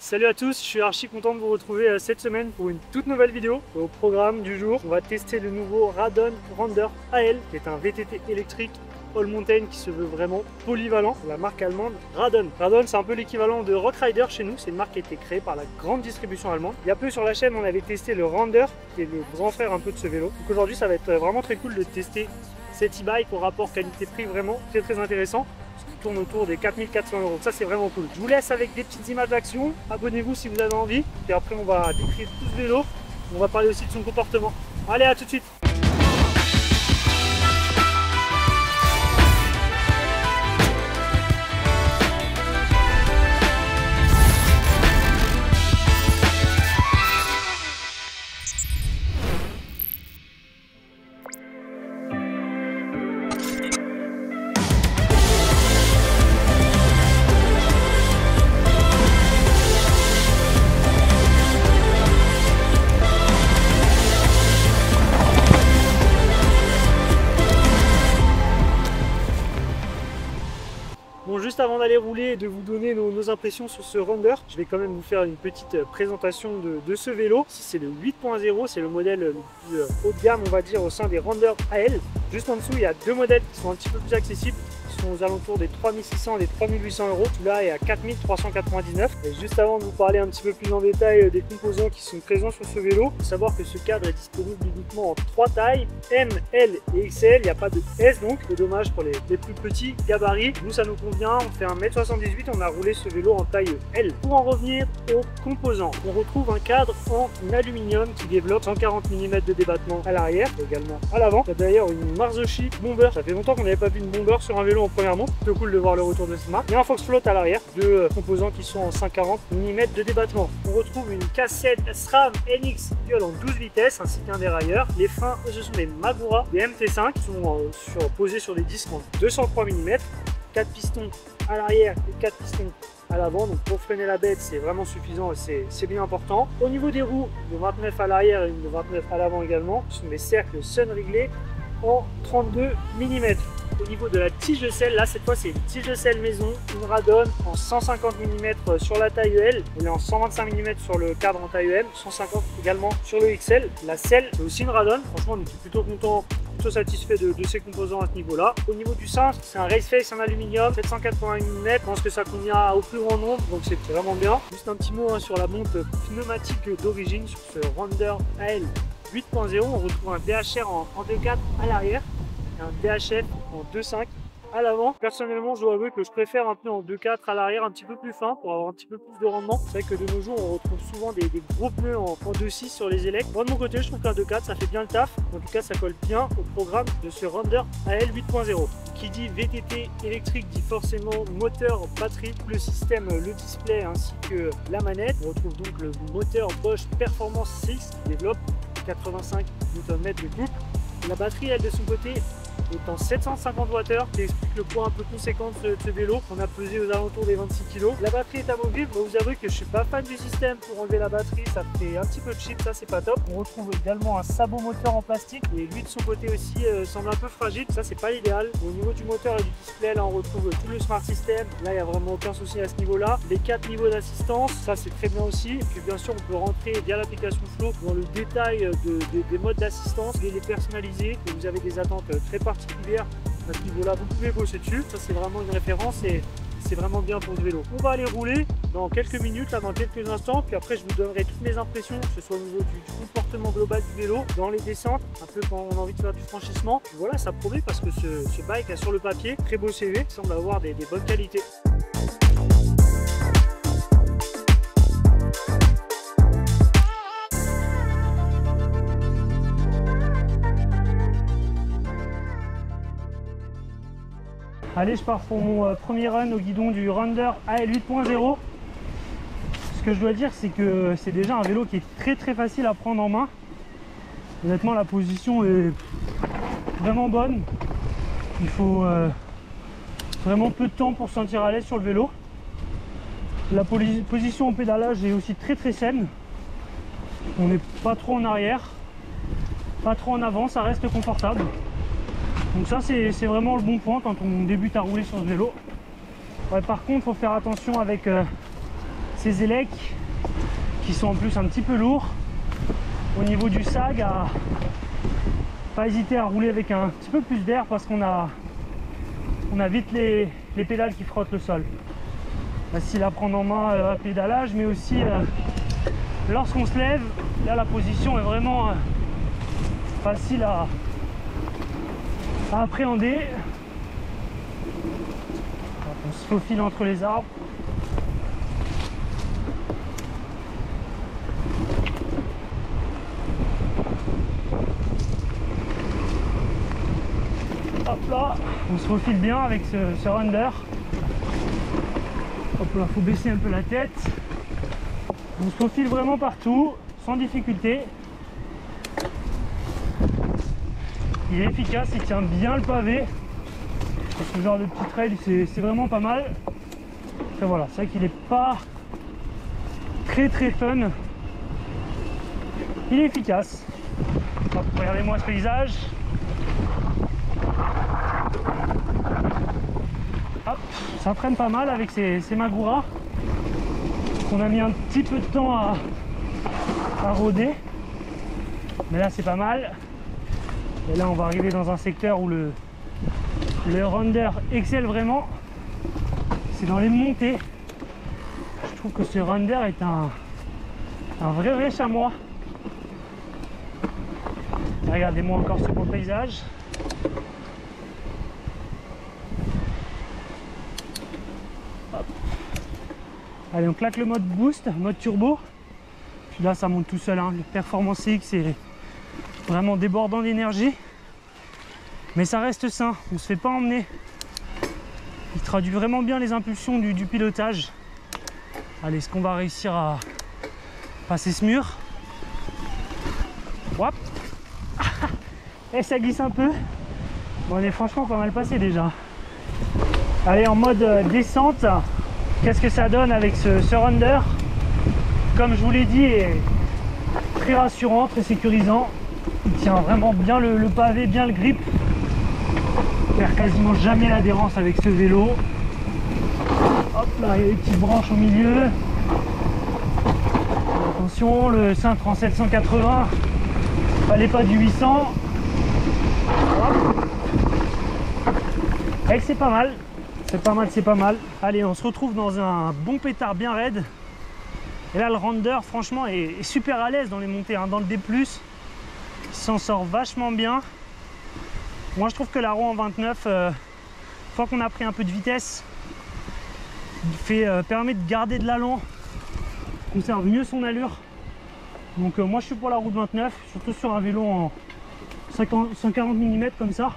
Salut à tous, je suis archi content de vous retrouver cette semaine pour une toute nouvelle vidéo. Au programme du jour, on va tester le nouveau Radon Rander AL, qui est un VTT électrique all mountain qui se veut vraiment polyvalent, la marque allemande Radon. Radon, c'est un peu l'équivalent de Rock Rider chez nous, c'est une marque qui a été créée par la grande distribution allemande. Il y a peu sur la chaîne, on avait testé le Rander, qui est le grand frère un peu de ce vélo. Donc aujourd'hui, ça va être vraiment très cool de tester cet e-bike au rapport qualité-prix vraiment très intéressant. Tourne autour des 4400 €. Ça, c'est vraiment cool. Je vous laisse avec des petites images d'action. Abonnez-vous si vous avez envie. Et après, on va décrire tout ce vélo. On va parler aussi de son comportement. Allez, à tout de suite. Bon, juste avant d'aller rouler et de vous donner nos impressions sur ce Rander, je vais quand même vous faire une petite présentation de ce vélo. C'est le 8.0, c'est le modèle le plus haut de gamme, on va dire, au sein des Rander AL. Juste en dessous, il y a deux modèles qui sont un petit peu plus accessibles, qui sont aux alentours des 3600 et des 3800 €. Celui-là est à 4399. Et juste avant de vous parler un petit peu plus en détail des composants qui sont présents sur ce vélo, il faut savoir que ce cadre est disponible uniquement en 3 tailles, M, L et XL. Il n'y a pas de S, donc c'est dommage pour les plus petits gabarits. Nous, ça nous convient, on fait 1m78, on a roulé ce vélo en taille L. Pour en revenir aux composants, on retrouve un cadre en aluminium qui développe 140 mm de débattement à l'arrière, également à l'avant. Il y a d'ailleurs une Marzocchi Bomber, ça fait longtemps qu'on n'avait pas vu une Bomber sur un vélo en première montre, c'est cool de voir le retour de cette marque. Il y a un Fox Float à l'arrière, deux composants qui sont en 140 mm de débattement. On retrouve une cassette SRAM NX Dual en 12 vitesses ainsi qu'un dérailleur. Les freins, ce sont des Magura, des MT5 qui sont posés sur des disques en 203 mm. 4 pistons à l'arrière et 4 pistons à l'avant, donc pour freiner la bête c'est vraiment suffisant et c'est bien important. Au niveau des roues, de 29 à l'arrière et de 29 à l'avant également, ce sont des cercles Sun réglés en 32 mm. Au niveau de la tige de selle, là cette fois c'est une tige de selle maison, une Radon en 150 mm sur la taille L, on est en 125 mm sur le cadre en taille M, 150 également sur le XL. La selle c'est aussi une Radon, franchement on était plutôt content, plutôt satisfait de ces composants à ce niveau là. Au niveau du cintre, c'est un race face en aluminium, 780 mm, je pense que ça convient au plus grand nombre, donc c'est vraiment bien. Juste un petit mot sur la monte pneumatique d'origine sur ce Rander AL 8.0, on retrouve un DHR en 2.4 à l'arrière, un DHF en 2.5 à l'avant. Personnellement, je dois avouer que je préfère un pneu en 2.4 à l'arrière, un petit peu plus fin pour avoir un petit peu plus de rendement. C'est vrai que de nos jours, on retrouve souvent des gros pneus en 2.6 sur les électriques. Moi de mon côté, je trouve qu'un 2.4 ça fait bien le taf. En tout cas, ça colle bien au programme de ce Rander AL 8.0. Qui dit VTT électrique dit forcément moteur, batterie, le système, le display ainsi que la manette. On retrouve donc le moteur Bosch Performance 6 qui développe 85 Nm de couple. La batterie, elle, de son côté, est en 750 Wh, qui explique le poids un peu conséquent de ce vélo. On a pesé aux alentours des 26 kg. La batterie est amovible. Bon, vous avouez que je suis pas fan du système pour enlever la batterie, ça fait un petit peu cheap, ça c'est pas top. On retrouve également un sabot moteur en plastique et lui de son côté aussi semble un peu fragile, ça c'est pas l'idéal. Au niveau du moteur et du display, là on retrouve tout le smart system, là il n'y a vraiment aucun souci à ce niveau là. Les 4 niveaux d'assistance, ça c'est très bien aussi. Et puis bien sûr on peut rentrer via l'application Flow dans le détail des modes d'assistance et les personnaliser. Et vous avez des attentes très particulières à ce niveau là, vous pouvez bosser dessus, ça c'est vraiment une référence et c'est vraiment bien pour le vélo. On va aller rouler dans quelques minutes, là dans quelques instants, puis après je vous donnerai toutes mes impressions, que ce soit au niveau du comportement global du vélo, dans les descentes, un peu quand on a envie de faire du franchissement. Puis voilà, ça promet parce que ce bike a sur le papier très beau CV, il semble avoir des bonnes qualités. Allez, je pars pour mon premier run au guidon du Rander AL 8.0. Ce que je dois dire, c'est que c'est déjà un vélo qui est très facile à prendre en main. Honnêtement, la position est vraiment bonne. Il faut vraiment peu de temps pour se sentir à l'aise sur le vélo. La position au pédalage est aussi très saine. On n'est pas trop en arrière, pas trop en avant, ça reste confortable. Donc ça c'est vraiment le bon point quand on débute à rouler sur ce vélo. Ouais, par contre il faut faire attention avec ces élecs qui sont en plus un petit peu lourds. Au niveau du sag, à pas hésiter à rouler avec un petit peu plus d'air parce qu'on a vite les pédales qui frottent le sol. Facile à prendre en main à pédalage, mais aussi lorsqu'on se lève, là la position est vraiment facile à appréhender. On se faufile entre les arbres. Hop là, on se faufile bien avec ce Runder. Hop là, faut baisser un peu la tête. On se faufile vraiment partout, sans difficulté. Il est efficace, il tient bien le pavé. Ce genre de petit trail, c'est vraiment pas mal. Après voilà, c'est vrai qu'il n'est pas très fun. Il est efficace. Hop, regardez-moi ce paysage. Hop, ça freine pas mal avec ces Magura. On a mis un petit peu de temps à rôder. Mais là c'est pas mal. Et là on va arriver dans un secteur où le Runder excelle vraiment. C'est dans les montées. Je trouve que ce Runder est un vrai chamois. Regardez-moi encore ce beau paysage. Hop. Allez, on claque le mode boost, mode turbo. Puis là ça monte tout seul, hein. Le Performance X est vraiment débordant d'énergie. Mais ça reste sain, on ne se fait pas emmener. Il traduit vraiment bien les impulsions du pilotage. Allez, est-ce qu'on va réussir à passer ce mur? Hop. Et ça glisse un peu. Bon, on est franchement pas mal passé déjà. Allez, en mode descente, qu'est-ce que ça donne avec ce Runder? Comme je vous l'ai dit, est très rassurant, très sécurisant. Il tient vraiment bien le pavé, bien le grip. Il perd quasiment jamais l'adhérence avec ce vélo. Hop là, il y a des petites branches au milieu. Attention, le cintre en 780, fallait pas du 800. Et c'est pas mal, c'est pas mal. Allez, on se retrouve dans un bon pétard bien raide. Et là, le Runder, franchement, est super à l'aise dans les montées, hein. Dans le D+, il s'en sort vachement bien. Moi, je trouve que la roue en 29, une fois qu'on a pris un peu de vitesse, permet de garder de l'allant, conserve mieux son allure. Donc moi, je suis pour la roue de 29, surtout sur un vélo en 140 mm comme ça.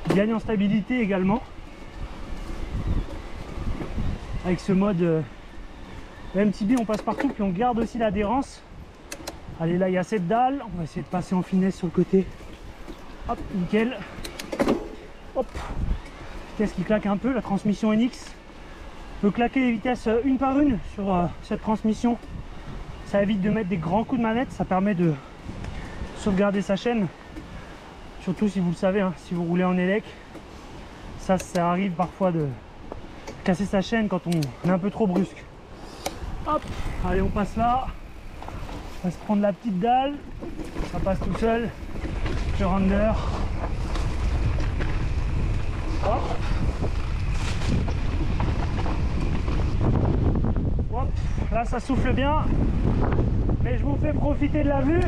Il gagne en stabilité également. Avec ce mode MTB, on passe partout, puis on garde aussi l'adhérence. Allez, là il y a cette dalle, on va essayer de passer en finesse sur le côté. Hop, nickel. Hop, vitesse qui claque un peu, la transmission NX peut claquer les vitesses une par une sur cette transmission. Ça évite de mettre des grands coups de manette, ça permet de sauvegarder sa chaîne. Surtout si vous le savez, hein, si vous roulez en élec, ça arrive parfois de casser sa chaîne quand on est un peu trop brusque. Hop, allez, on passe là. On va se prendre la petite dalle, ça passe tout seul. Le Runder. Hop. Hop. Là ça souffle bien, mais je vous fais profiter de la vue.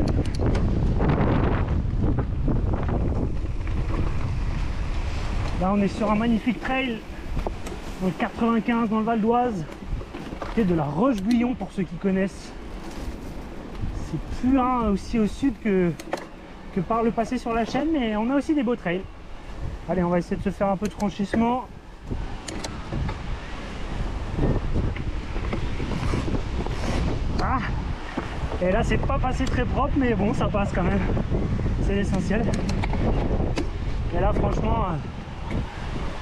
Là on est sur un magnifique trail dans le 95 dans le Val d'Oise, côté de la Roche-Guyon pour ceux qui connaissent. C'est plus aussi au sud que par le passé sur la chaîne, mais on a aussi des beaux trails. Allez, on va essayer de se faire un peu de franchissement. Ah, et là c'est pas passé très propre, mais bon, ça passe quand même, c'est l'essentiel. Et là franchement,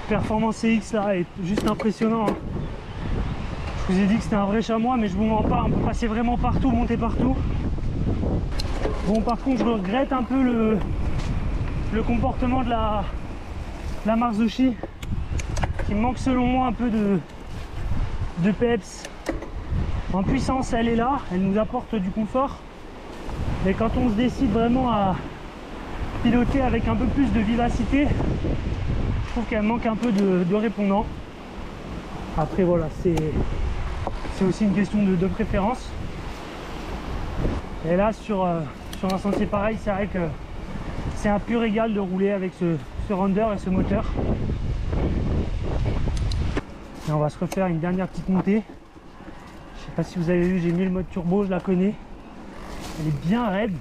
Performance X là est juste impressionnant, hein. Je vous ai dit que c'était un vrai chamois, mais je vous mens pas, on peut passer vraiment partout, monter partout. Bon, par contre, je regrette un peu le comportement de la Marzocchi, qui manque selon moi un peu de peps. En puissance, elle est là, elle nous apporte du confort. Mais quand on se décide vraiment à piloter avec un peu plus de vivacité, je trouve qu'elle manque un peu de répondant. Après voilà, c'est aussi une question de préférence. Et là sur un sentier pareil, c'est vrai que c'est un pur régal de rouler avec ce Rounder et ce moteur. Et on va se refaire une dernière petite montée. Je sais pas si vous avez vu, j'ai mis le mode turbo, je la connais. Elle est bien raide.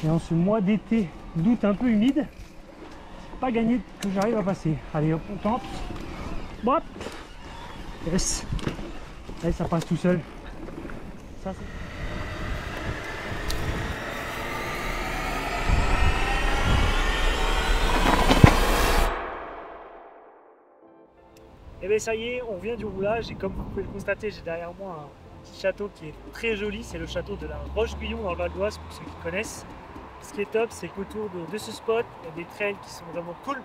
Et en ce mois d'été d'août un peu humide, c'est pas gagné que j'arrive à passer. Allez hop, on tente. Hop. Yes. Allez, ça passe tout seul. Ça, et bien ça y est, on vient du roulage et comme vous pouvez le constater, j'ai derrière moi un petit château qui est très joli, c'est le château de la Roche-Guyon dans le Val d'Oise pour ceux qui connaissent. Ce qui est top, c'est qu'autour de ce spot, il y a des trails qui sont vraiment cool,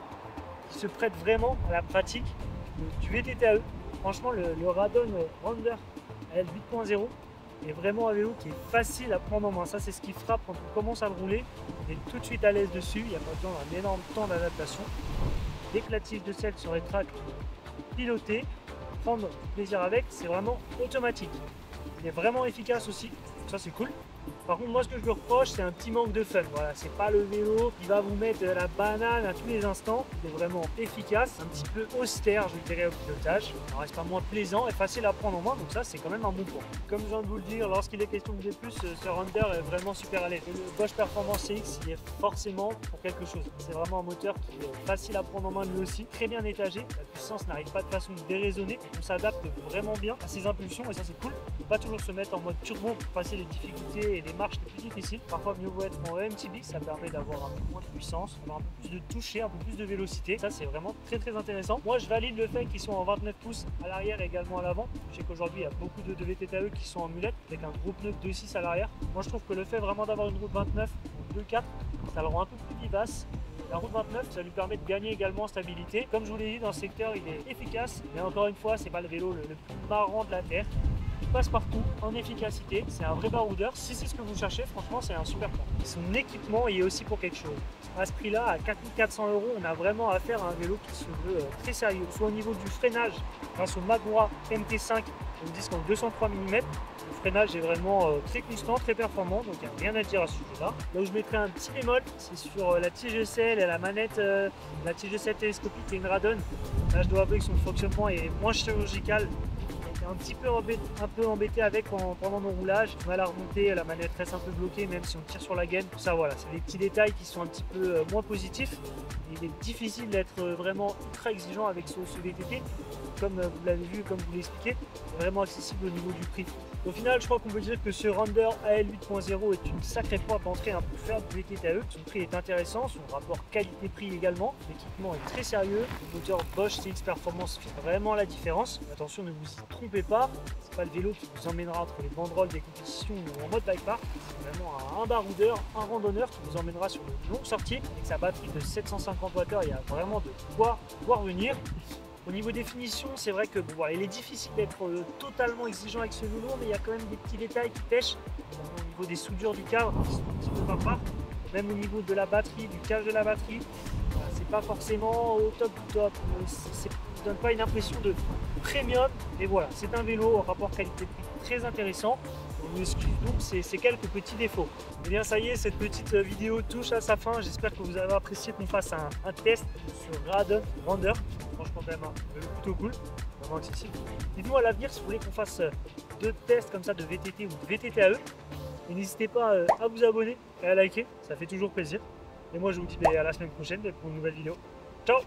qui se prêtent vraiment à la pratique du VTT-AE. Franchement, le Radon Rounder AL 8.0 est vraiment un vélo qui est facile à prendre en main. Ça, c'est ce qui frappe quand on commence à le rouler. On est tout de suite à l'aise dessus, il n'y a pas besoin d'un énorme temps d'adaptation. Dès que la tige de selle sur les tracks, piloter, prendre plaisir avec, c'est vraiment automatique. Il est vraiment efficace aussi, ça c'est cool. Par contre, moi ce que je lui reproche, c'est un petit manque de fun. Voilà, c'est pas le vélo qui va vous mettre la banane à tous les instants. Il est vraiment efficace, un petit peu austère, je dirais, au pilotage. Ça reste pas moins plaisant et facile à prendre en main, donc ça c'est quand même un bon point. Comme je viens de vous le dire, lorsqu'il est question de D+, ce Rounder est vraiment super à l'aise. Le Bosch Performance CX, il est forcément pour quelque chose. C'est vraiment un moteur qui est facile à prendre en main lui aussi, très bien étagé. La puissance n'arrive pas de façon déraisonnée. On s'adapte vraiment bien à ses impulsions et ça c'est cool. Il ne faut pas toujours se mettre en mode turbo pour passer les difficultés et les marches les plus difficiles. Parfois mieux vaut être en EMTB, ça permet d'avoir un peu moins de puissance, d'avoir un peu plus de toucher, un peu plus de vélocité. Ça c'est vraiment très intéressant. Moi je valide le fait qu'ils sont en 29 pouces à l'arrière et également à l'avant. Je sais qu'aujourd'hui il y a beaucoup de VTT-AE qui sont en mulette avec un gros pneu 2.6 à l'arrière. Moi je trouve que le fait vraiment d'avoir une route 29 ou 2.4, ça le rend un peu plus vivace. La route 29, ça lui permet de gagner également en stabilité. Comme je vous l'ai dit, dans ce secteur, il est efficace. Mais encore une fois, c'est pas le vélo le plus marrant de la Terre. Il passe partout en efficacité. C'est un vrai baroudeur. Si c'est ce que vous cherchez, franchement, c'est un super point. Son équipement y est aussi pour quelque chose. À ce prix-là, à 4 400 €, on a vraiment affaire à un vélo qui se veut très sérieux. Soit au niveau du freinage, grâce au Magura MT5, on disque en 203 mm. Le freinage est vraiment très constant, très performant, donc il n'y a rien à dire à ce sujet-là. Là où je mettrai un petit bémol, c'est sur la tige de selle et la manette, la tige de selle télescopique et une Radon. Là, je dois avouer que son fonctionnement est moins chirurgical. Un petit peu embêté avec pendant nos roulages. On va la remonter, la manette reste un peu bloquée même si on tire sur la gaine. Tout ça, voilà, c'est des petits détails qui sont un petit peu moins positifs. Il est difficile d'être vraiment ultra exigeant avec ce VTT. Comme vous l'avez vu, comme vous l'expliquez, c'est vraiment accessible au niveau du prix. Au final, je crois qu'on peut dire que ce Rounder AL 8.0 est une sacrée porte d'entrée pour faire du VTT-AE. Son prix est intéressant, son rapport qualité-prix également. L'équipement est très sérieux. Le moteur Bosch CX Performance fait vraiment la différence. Attention, ne vous y trompez pas. C'est pas le vélo qui vous emmènera entre les banderoles des compétitions ou en mode bike park. C'est vraiment un baroudeur, un randonneur qui vous emmènera sur de longues sorties. Avec sa batterie de 750 Wh, il y a vraiment de quoi venir. Au niveau définition, c'est vrai que bon, voilà, il est difficile d'être totalement exigeant avec ce vélo, mais il y a quand même des petits détails qui pêchent. Au niveau des soudures du cadre, qui sont un petit peu sympas. Même au niveau de la batterie, du cache de la batterie, c'est pas forcément au top du top. Ça ne donne pas une impression de premium, mais voilà, c'est un vélo au rapport qualité-prix très intéressant. On nous excuse donc ces quelques petits défauts. Et bien ça y est, cette petite vidéo touche à sa fin. J'espère que vous avez apprécié qu'on fasse un test sur Radon Rounder. Franchement quand même un vélo plutôt cool, vraiment accessible. Dites-nous à l'avenir si vous voulez qu'on fasse d'autres tests comme ça de VTT ou de VTT-AE. Et n'hésitez pas à vous abonner et à liker, ça fait toujours plaisir. Et moi je vous dis à la semaine prochaine pour une nouvelle vidéo. Ciao!